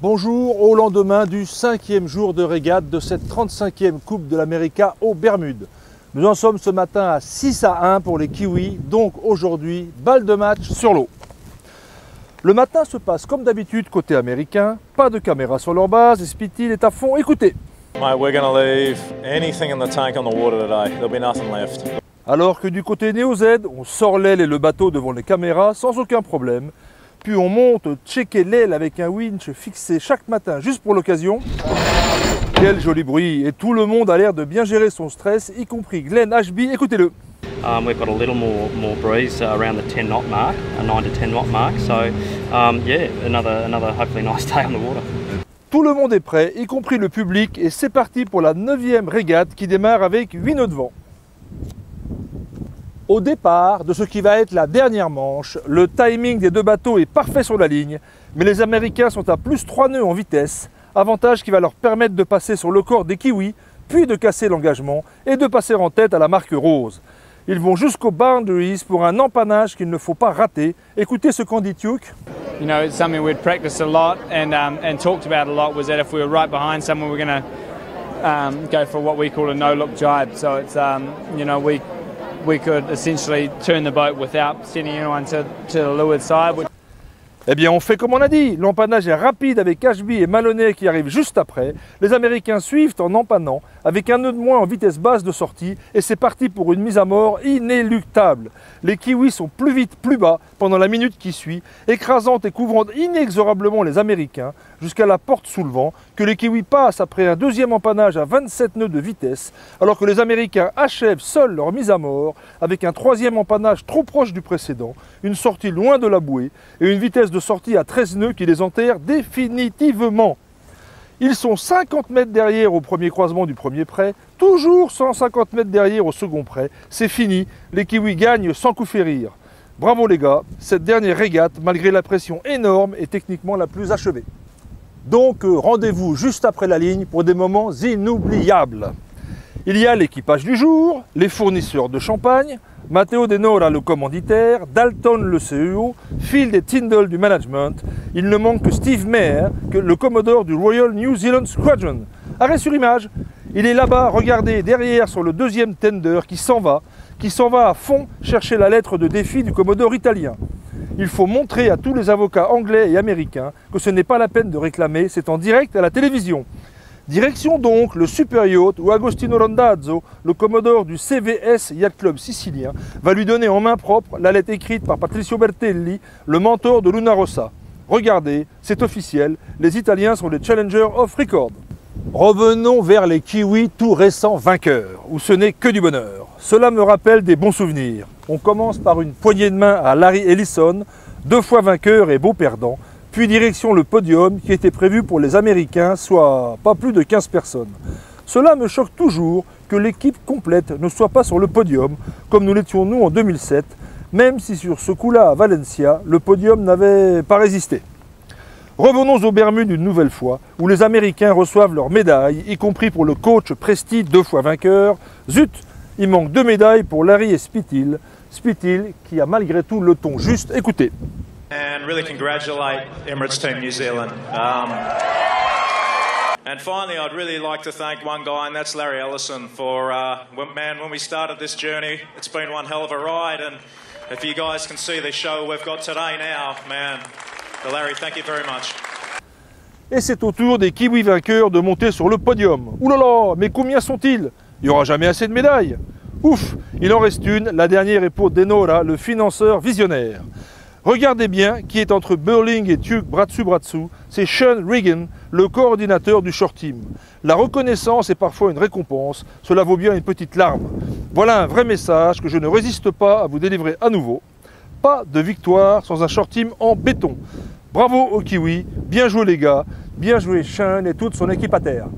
Bonjour au lendemain du 5e jour de régate de cette 35e Coupe de l'América aux Bermudes. Nous en sommes ce matin à 6-1 pour les Kiwis, donc aujourd'hui, balle de match sur l'eau. Le matin se passe comme d'habitude côté américain, pas de caméra sur leur base et Spithill est à fond, écoutez. Mate, we're going to leave anything in the tank on the water today. There'll be nothing left. Alors que du côté Néo-Z, on sort l'aile et le bateau devant les caméras sans aucun problème. Puis on monte checker l'aile avec un winch fixé chaque matin juste pour l'occasion. Quel joli bruit! Et tout le monde a l'air de bien gérer son stress, y compris Glenn Ashby, écoutez-le. We've got a little more breeze around the 10 knot mark, a 9 to 10 knot mark. So yeah, another hopefully nice day on the water. Tout le monde est prêt, y compris le public, et c'est parti pour la 9e régate qui démarre avec 8 nœuds de vent. Au départ de ce qui va être la dernière manche, le timing des deux bateaux est parfait sur la ligne, mais les Américains sont à plus 3 nœuds en vitesse, avantage qui va leur permettre de passer sur le corps des Kiwis, puis de casser l'engagement et de passer en tête à la marque rose. Ils vont jusqu'aux boundaries pour un empannage qu'il ne faut pas rater. Écoutez ce qu'en dit Tuke. You know, it's something we'd practiced a lot and talked about a lot, was that if we were right behind someone, we're going to go for what we call a no-look jibe. So it's, you know, we could essentially turn the boat without sending anyone to the leeward side. Eh bien, on fait comme on a dit. L'empannage est rapide avec Ashby et Maloney qui arrivent juste après. Les Américains suivent en empannant avec un nœud de moins en vitesse basse de sortie et c'est parti pour une mise à mort inéluctable. Les Kiwis sont plus vite, plus bas pendant la minute qui suit, écrasant et couvrant inexorablement les Américains jusqu'à la porte sous le vent que les Kiwis passent après un deuxième empannage à 27 nœuds de vitesse alors que les Américains achèvent seuls leur mise à mort avec un troisième empannage trop proche du précédent, une sortie loin de la bouée et une vitesse de sortie à 13 nœuds qui les enterre définitivement. Ils sont 50 mètres derrière au premier croisement du premier prêt, toujours 150 mètres derrière au second prêt. C'est fini, les Kiwis gagnent sans coup férir. Bravo les gars, cette dernière régate, malgré la pression énorme, est techniquement la plus achevée. Donc rendez-vous juste après la ligne pour des moments inoubliables. Il y a l'équipage du jour, les fournisseurs de champagne, Matteo De Nora le commanditaire, Dalton le CEO, Field et Tyndall du management. Il ne manque que Steve Mayer, le commodore du Royal New Zealand Squadron. Arrêt sur image, il est là-bas, regardez, derrière sur le deuxième tender qui s'en va à fond chercher la lettre de défi du commodore italien. Il faut montrer à tous les avocats anglais et américains que ce n'est pas la peine de réclamer, c'est en direct à la télévision. Direction donc le super yacht où Agostino Randazzo, le commodore du CVS Yacht Club sicilien, va lui donner en main propre la lettre écrite par Patricio Bertelli, le mentor de Luna Rossa. Regardez, c'est officiel, les Italiens sont les challengers of record. Revenons vers les Kiwis tout récents vainqueurs, où ce n'est que du bonheur. Cela me rappelle des bons souvenirs. On commence par une poignée de main à Larry Ellison, 2 fois vainqueur et beau perdant, puis direction le podium qui était prévu pour les Américains, soit pas plus de 15 personnes. Cela me choque toujours que l'équipe complète ne soit pas sur le podium, comme nous l'étions nous en 2007, même si sur ce coup-là à Valencia, le podium n'avait pas résisté. Revenons aux Bermudes une nouvelle fois, où les Américains reçoivent leurs médailles, y compris pour le coach Presti, 2 fois vainqueur. Zut, il manque 2 médailles pour Larry et Spithill. Spithill qui a malgré tout le ton juste. Écoutez. And really congratulate Emirates Team New Zealand. And finally, I'd really like to thank one guy, and that's Larry Ellison, for, man, when we started this journey, it's been one hell of a ride, and if you guys can see the show we've got today now, man, so Larry, thank you very much. Et c'est au tour des Kiwis vainqueurs de monter sur le podium. Ouh là là, mais combien sont-ils? Il n'y aura jamais assez de médailles. Ouf, il en reste une, la dernière est pour De Nora, le financeur visionnaire. Regardez bien qui est entre Burling et Tuke bras-dessus, c'est Sean Regan, le coordinateur du short team. La reconnaissance est parfois une récompense, cela vaut bien une petite larme. Voilà un vrai message que je ne résiste pas à vous délivrer à nouveau. Pas de victoire sans un short team en béton. Bravo aux Kiwis, bien joué les gars, bien joué Sean et toute son équipe à terre.